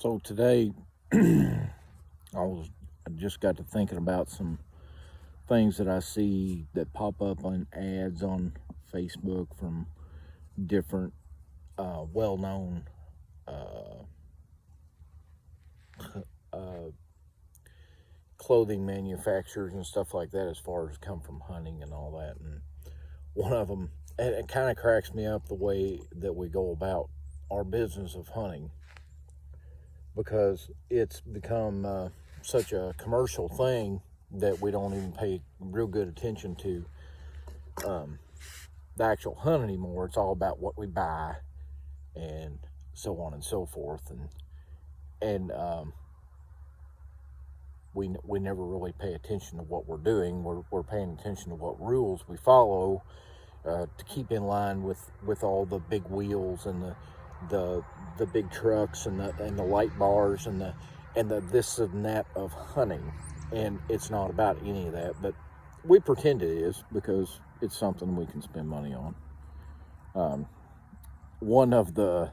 So today, I just got to thinking about some things that I see that pop up on ads on Facebook from different well-known uh, uh, clothing manufacturers and stuff like that, as far as come from hunting and all that. And one of them, and it kind of cracks me up the way that we go about our business of hunting, because it's become such a commercial thing that we don't even pay real good attention to the actual hunt anymore. It's all about what we buy and so on and so forth, and we never really pay attention to what we're doing. We're paying attention to what rules we follow to keep in line with all the big wheels and the big trucks and the light bars and the this and that of hunting. And it's not about any of that, but we pretend it is because it's something we can spend money on. One of the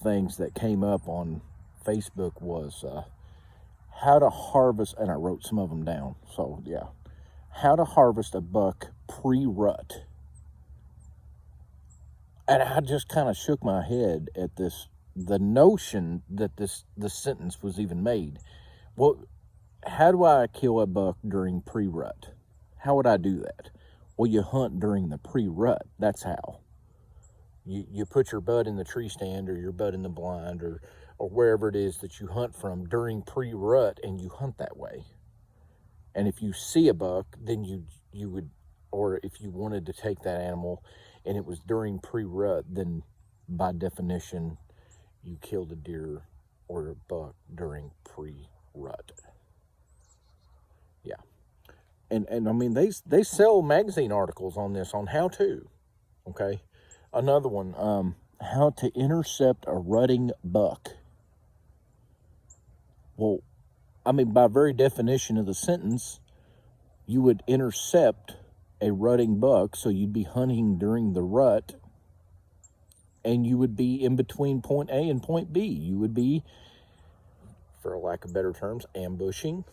things that came up on Facebook was how to harvest, and I wrote some of them down. So yeah, how to harvest a buck pre-rut. And I just kind of shook my head at the notion that the sentence was even made. Well, how do I kill a buck during pre-rut? How would I do that? Well, you hunt during the pre-rut. That's how. You put your bud in the tree stand, or your bud in the blind, or wherever it is that you hunt from during pre-rut, and you hunt that way. And if you see a buck, then you would, or if you wanted to take that animal and it was during pre-rut, then by definition you killed a deer or a buck during pre-rut. Yeah. And I mean, they sell magazine articles on this, on how to. Okay. Another one, how to intercept a rutting buck. Well, I mean, by very definition of the sentence, you would intercept a rutting buck, so you'd be hunting during the rut, and you would be in between point A and point B. You would be, for lack of better terms, ambushing,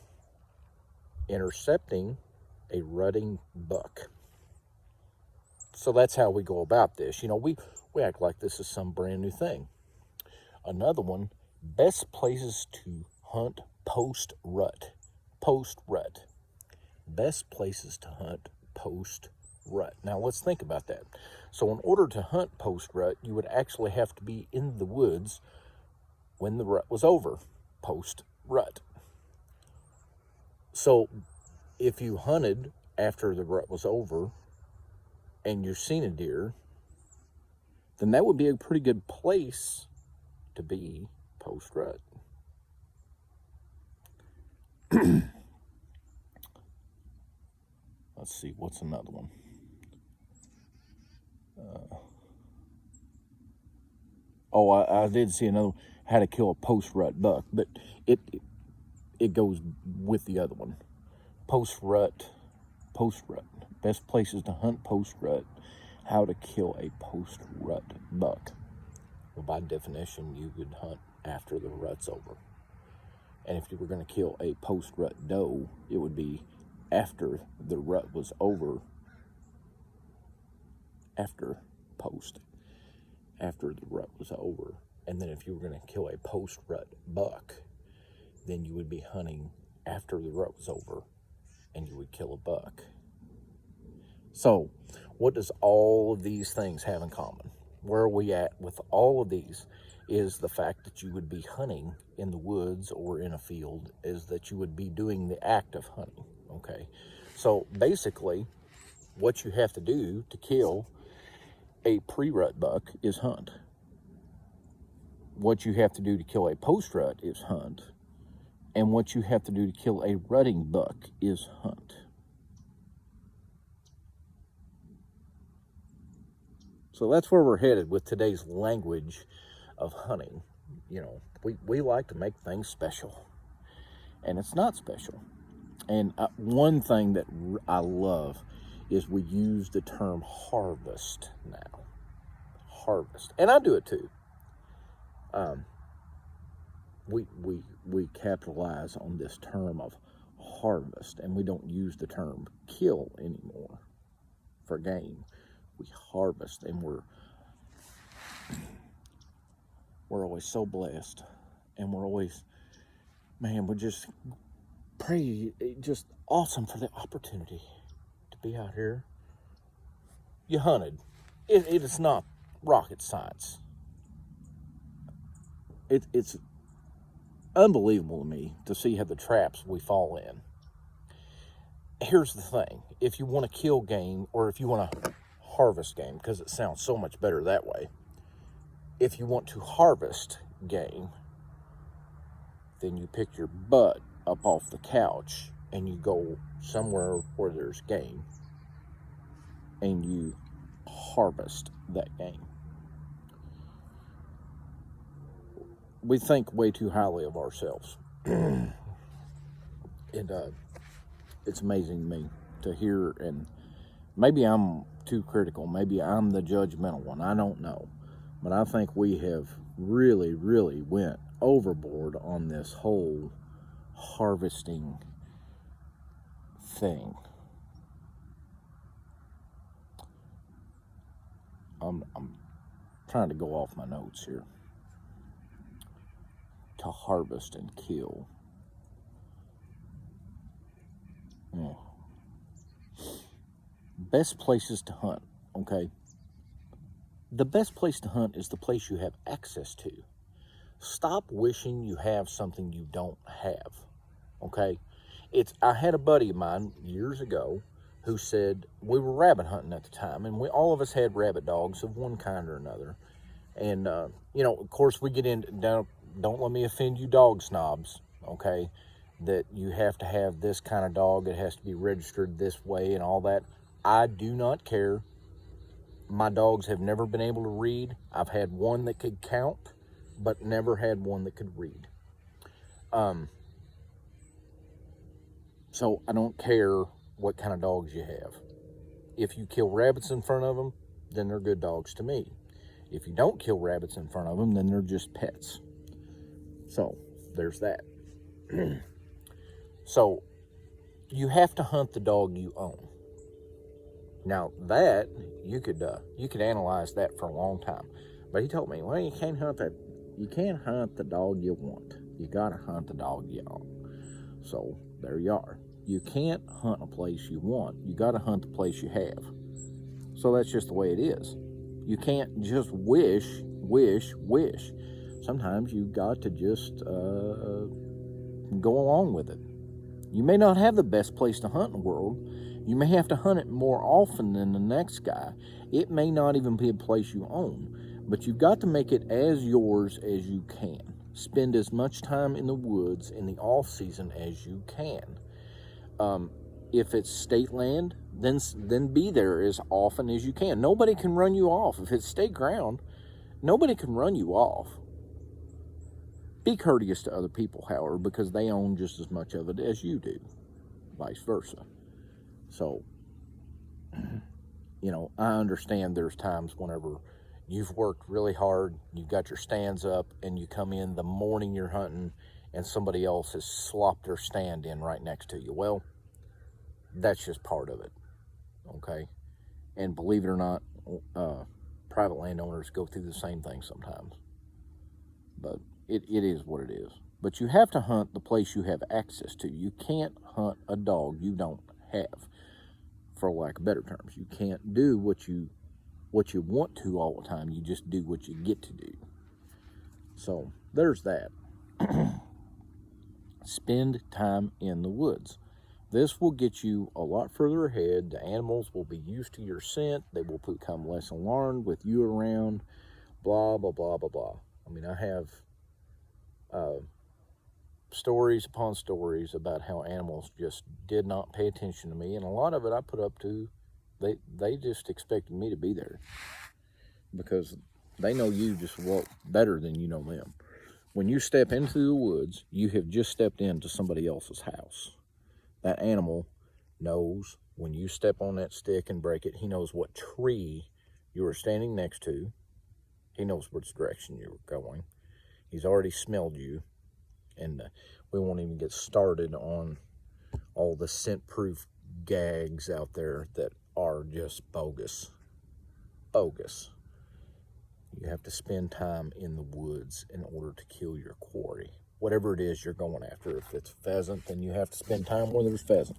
intercepting a rutting buck. So that's how we go about this. You know, we act like this is some brand new thing. Another one, best places to hunt post-rut. Post-rut. Best places to hunt post-rut. Now let's think about that. So in order to hunt post-rut, you would actually have to be in the woods when the rut was over. Post-rut. So if you hunted after the rut was over and you've seen a deer, then that would be a pretty good place to be post-rut. Let's see, what's another one? I did see another one, how to kill a post-rut buck, but it goes with the other one. Post-rut. Best places to hunt post-rut. How to kill a post-rut buck. Well, by definition, you would hunt after the rut's over. And if you were going to kill a post-rut doe, it would be after the rut was over. After the rut was over. And then if you were going to kill a post-rut buck, then you would be hunting after the rut was over, and you would kill a buck. So what does all of these things have in common? Where are we at with all of these? Is the fact that you would be hunting in the woods or in a field, is that you would be doing the act of hunting. Okay, so basically what you have to do to kill a pre-rut buck is hunt. What you have to do to kill a post-rut is hunt. And what you have to do to kill a rutting buck is hunt. So that's where we're headed with today's language of hunting. You know, we like to make things special, and it's not special. And one thing that I love is we use the term harvest now. Harvest. And I do it too. we capitalize on this term of harvest, and we don't use the term kill anymore for game. We harvest, and we're always so blessed, and we're always, man, we just pray, just awesome for the opportunity to be out here. You hunted. It is not rocket science. It's unbelievable to me to see how the traps we fall in. Here's the thing. If you want to kill game, or if you want to harvest game, because it sounds so much better that way. If you want to harvest game, then you pick your butt up off the couch and you go somewhere where there's game and you harvest that game. We think way too highly of ourselves. And it's amazing to me to hear, and maybe I'm too critical, maybe I'm the judgmental one, I don't know. But I think we have really, really went overboard on this whole harvesting thing. I'm trying to go off my notes here. To harvest and kill. Best places to hunt, okay? The best place to hunt is the place you have access to. Stop wishing you have something you don't have, okay? I had a buddy of mine years ago who said, we were rabbit hunting at the time, and all of us had rabbit dogs of one kind or another. And, of course, we get into, don't let me offend you dog snobs, okay, that you have to have this kind of dog, it has to be registered this way and all that. I do not care. My dogs have never been able to read. I've had one that could count, but never had one that could read. So I don't care what kind of dogs you have. If you kill rabbits in front of them, then they're good dogs to me. If you don't kill rabbits in front of them, then they're just pets. So there's that. So you have to hunt the dog you own. Now that you could analyze that for a long time, but he told me, well, you can't hunt that. You can't hunt the dog you want. You gotta hunt the dog you own. So there you are. You can't hunt a place you want. You gotta hunt the place you have. So that's just the way it is. You can't just wish. Sometimes you got to just go along with it. You may not have the best place to hunt in the world. You may have to hunt it more often than the next guy. It may not even be a place you own, but you've got to make it as yours as you can. Spend as much time in the woods in the off season as you can. If it's state land, then be there as often as you can. Nobody can run you off. If it's state ground, nobody can run you off. Be courteous to other people, however, because they own just as much of it as you do, vice versa. So, I understand there's times whenever you've worked really hard, you've got your stands up, and you come in the morning you're hunting, and somebody else has slopped their stand in right next to you. Well, that's just part of it, okay? And believe it or not, private landowners go through the same thing sometimes. But it is what it is. But you have to hunt the place you have access to. You can't hunt a dog you don't have, for lack of better terms. You can't do what you want to all the time. You just do what you get to do. So there's that. Spend time in the woods. This will get you a lot further ahead. The animals will be used to your scent. They will become less alarmed with you around. Blah, blah, blah, blah, blah. I mean, I have stories upon stories about how animals just did not pay attention to me, and a lot of it I put up to, they just expected me to be there because they know you just better than you know them. When you step into the woods, you have just stepped into somebody else's house. That animal knows when you step on that stick and break it, he knows what tree you are standing next to. He knows which direction you're going. He's already smelled you. And we won't even get started on all the scent-proof gags out there that are just bogus. Bogus. You have to spend time in the woods in order to kill your quarry. Whatever it is you're going after. If it's pheasant, then you have to spend time where there's pheasant.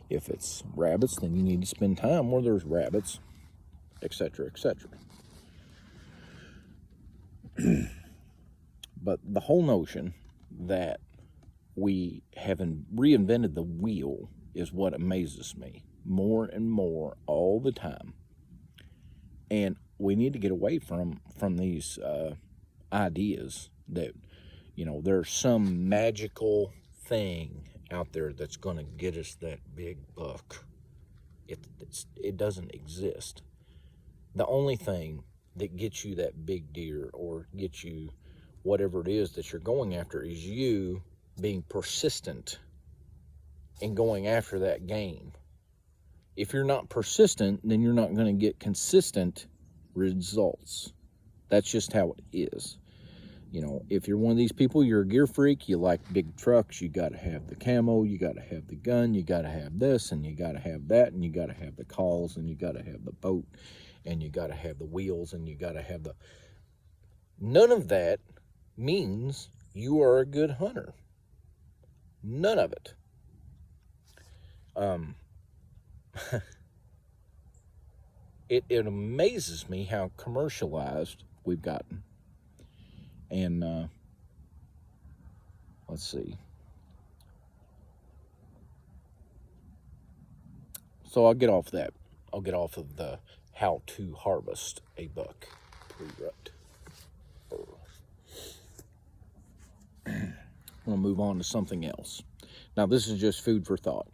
If it's rabbits, then you need to spend time where there's rabbits, etc., etc. But the whole notion that we haven't reinvented the wheel is what amazes me more and more all the time. And we need to get away from these ideas that, there's some magical thing out there that's going to get us that big buck. It doesn't exist. The only thing that gets you that big deer or gets you whatever it is that you're going after is you being persistent in going after that game. If you're not persistent, then you're not going to get consistent results. That's just how it is. If you're one of these people, you're a gear freak, you like big trucks, you got to have the camo, you got to have the gun, you got to have this, and you got to have that, and you got to have the calls, and you got to have the boat, and you got to have the wheels, and you got to have the... None of that means you are a good hunter. None of it. It amazes me how commercialized we've gotten. And let's see. So I'll get off that. I'll get off of the how to harvest a buck pre-rut. I'm going to move on to something else. Now, this is just food for thought.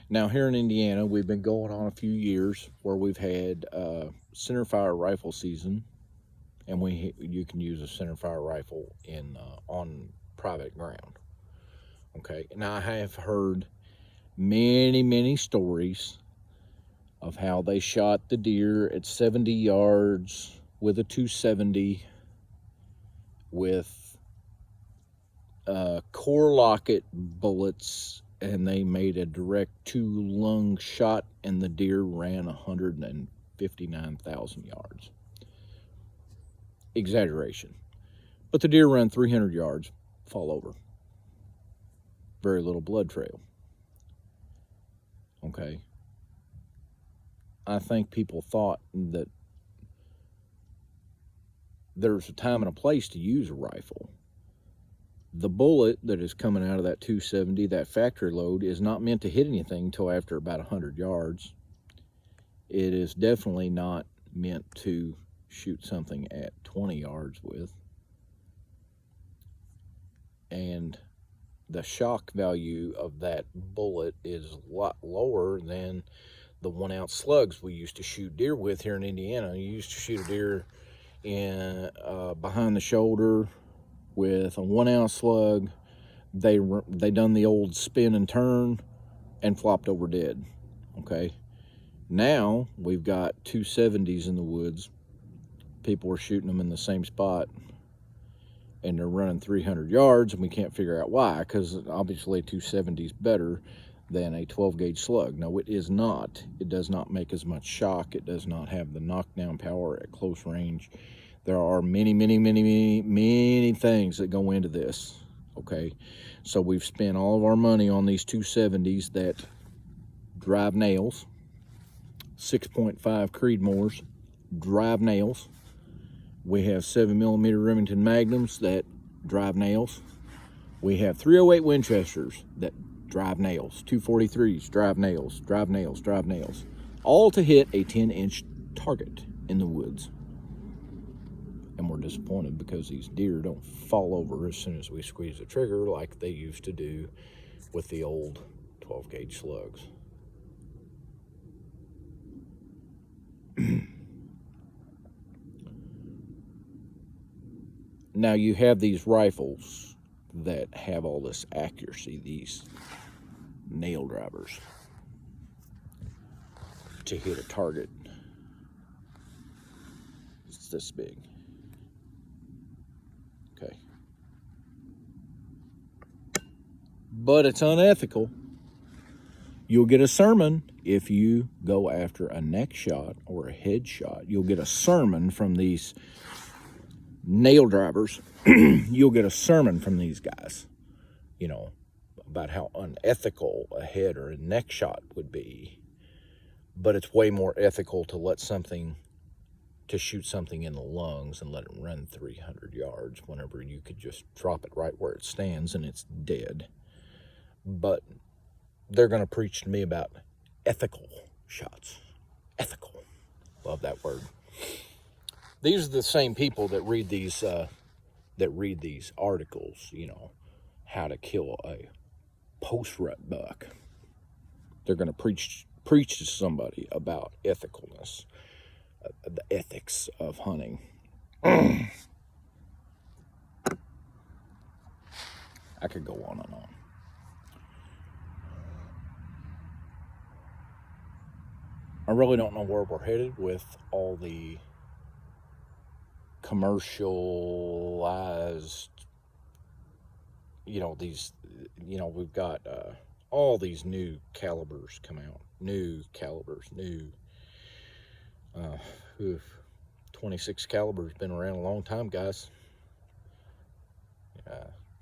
Now, here in Indiana, we've been going on a few years where we've had centerfire rifle season, and you can use a centerfire rifle on private ground. Okay, now I have heard many stories of how they shot the deer at 70 yards with a 270 with core locket bullets, and they made a direct 2-lung shot, and the deer ran 159,000 yards. Exaggeration. But the deer run 300 yards, fall over. Very little blood trail. Okay. I think people thought that there's a time and a place to use a rifle. The bullet that is coming out of that 270, that factory load, is not meant to hit anything until after about 100 yards. It is definitely not meant to shoot something at 20 yards with. And the shock value of that bullet is a lot lower than the 1-ounce slugs we used to shoot deer with here in Indiana. You used to shoot a deer in behind the shoulder with a 1-ounce slug. They done the old spin and turn and flopped over dead. Okay, now we've got 270s in the woods. People are shooting them in the same spot, and they're running 300 yards, and we can't figure out why, because obviously a 270 is better than a 12-gauge slug. No, it is not. It does not make as much shock. It does not have the knockdown power at close range. There are many things that go into this, okay? So we've spent all of our money on these 270s that drive nails. 6.5 Creedmoors drive nails. We have 7mm Remington Magnums that drive nails. We have 308 Winchesters that drive nails. 243s drive nails, drive nails, drive nails. All to hit a 10-inch target in the woods. And we're disappointed because these deer don't fall over as soon as we squeeze the trigger like they used to do with the old 12-gauge slugs. Now you have these rifles that have all this accuracy, these nail drivers, to hit a target. It's this big. Okay. but it's unethical. You'll get a sermon if you go after a neck shot or a head shot. You'll get a sermon from these nail drivers. You'll get a sermon from these guys, about how unethical a head or a neck shot would be. But it's way more ethical to shoot something in the lungs and let it run 300 yards whenever you could just drop it right where it stands and it's dead. But they're going to preach to me about ethical shots. Ethical. Love that word. These are the same people that read these articles, how to kill a post-rut buck. They're going to preach to somebody about ethicalness, the ethics of hunting. I could go on and on. I really don't know where we're headed with all the commercialized, we've got all these new calibers come out. New calibers, 26 caliber's been around a long time, guys.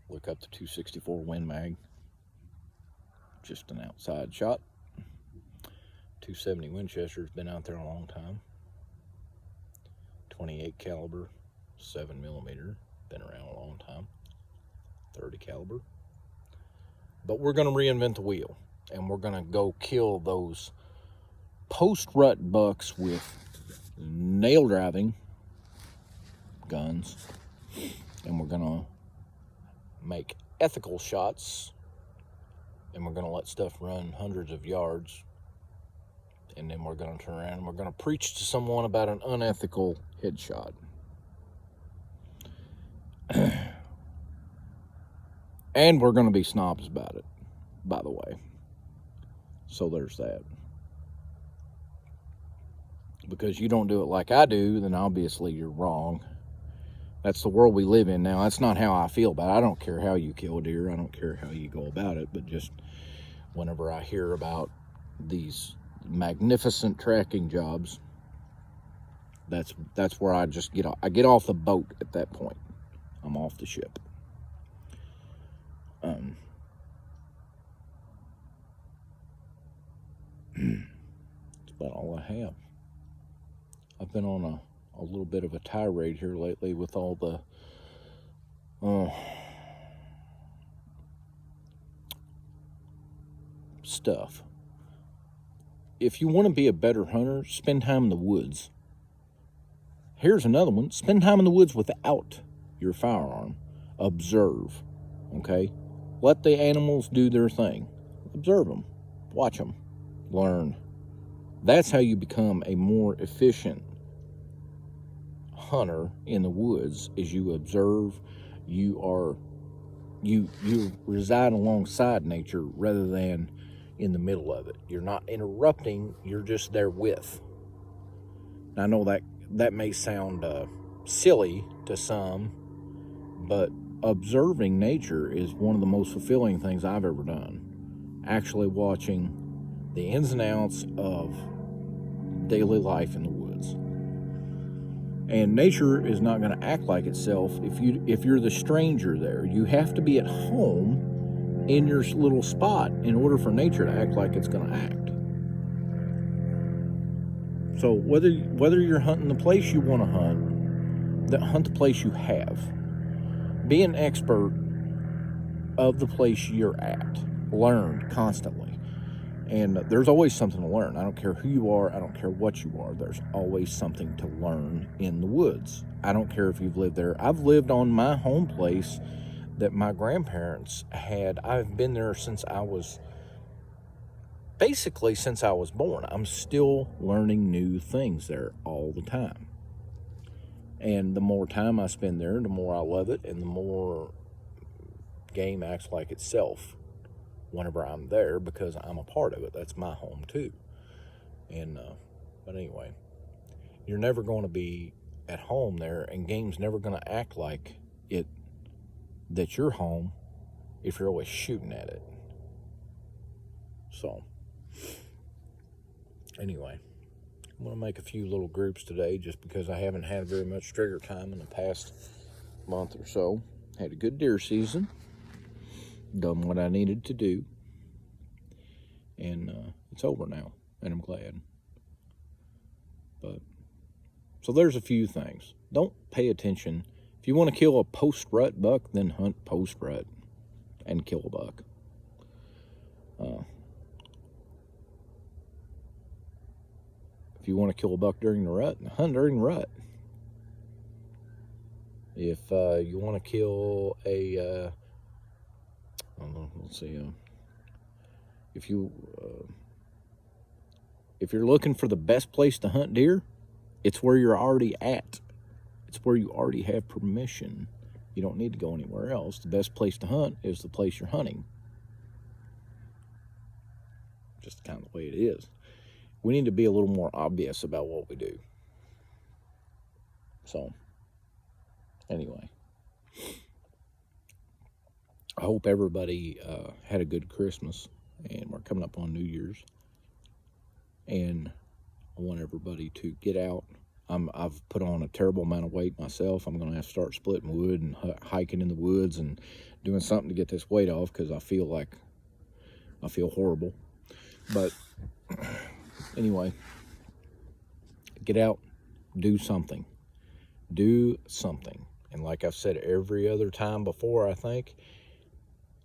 Look up the 264 Win Mag. Just an outside shot. 270 Winchester's been out there a long time. 28 caliber, 7mm, been around a long time. 30 caliber. But we're going to reinvent the wheel, and we're going to go kill those post-rut bucks with nail driving guns, and we're going to make ethical shots, and we're going to let stuff run hundreds of yards, and then we're going to turn around and we're going to preach to someone about an unethical headshot. And we're going to be snobs about it, by the way. So there's that. Because you don't do it like I do, then obviously you're wrong. That's the world we live in now. That's not how I feel about it. I don't care how you kill a deer. I don't care how you go about it. But just whenever I hear about these magnificent tracking jobs, that's where I just get off. I get off the boat at that point. I'm off the ship. That's about all I have. I've been on a little bit of a tirade here lately with all the stuff. If you want to be a better hunter, spend time in the woods. Here's another one. Spend time in the woods without your firearm. Observe, okay? Let the animals do their thing. Observe them. Watch them. Learn. That's how you become a more efficient hunter in the woods, is you observe. You reside alongside nature rather than in the middle of it. You're not interrupting, you're just there with. Now, I know that may sound silly to some, but observing nature is one of the most fulfilling things I've ever done. Actually watching the ins and outs of daily life in the woods. And nature is not going to act like itself if you're the stranger there. You have to be at home in your little spot in order for nature to act like it's going to act. So whether you're hunting the place you want to hunt the place you have. Be an expert of the place you're at. Learn constantly. And there's always something to learn. I don't care who you are. I don't care what you are. There's always something to learn in the woods. I don't care if you've lived there. I've lived on my home place that my grandparents had. I've been there since I was born. I'm still learning new things there all the time. And the more time I spend there, the more I love it, and the more game acts like itself whenever I'm there, because I'm a part of it. That's my home too. And but anyway, you're never going to be at home there, and game's never going to act like that you're home if you're always shooting at it. So, anyway, I'm going to make a few little groups today just because I haven't had very much trigger time in the past month or so. Had a good deer season, done what I needed to do, and it's over now, and I'm glad. But so there's a few things. Don't pay attention. If you want to kill a post-rut buck, then hunt post-rut and kill a buck. If you want to kill a buck during the rut, hunt during the rut. If you want to kill a, let's see, if you're looking for the best place to hunt deer, it's where you're already at. It's where you already have permission. You don't need to go anywhere else. The best place to hunt is the place you're hunting. Just kind of the way it is. We need to be a little more obvious about what we do. So, anyway, I hope everybody had a good Christmas, and we're coming up on New Year's, and I want everybody to get out. I've put on a terrible amount of weight myself. I'm going to have to start splitting wood and hiking in the woods and doing something to get this weight off, because I feel horrible. But anyway, get out, do something. Do something. And like I've said every other time before, I think,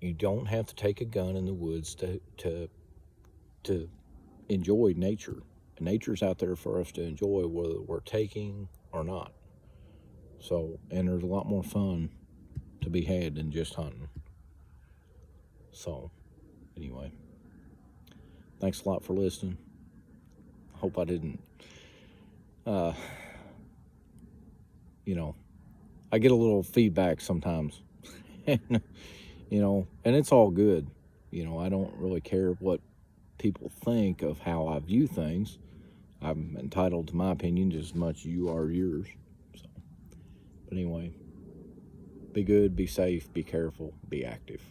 you don't have to take a gun in the woods to enjoy nature. Nature's out there for us to enjoy, whether we're taking or not. So, and there's a lot more fun to be had than just hunting. So, anyway, thanks a lot for listening. Hope I didn't, I get a little feedback sometimes, and it's all good. I don't really care what people think of how I view things. I'm entitled to my opinion just as much as you are yours. So, but anyway, be good, be safe, be careful, be active.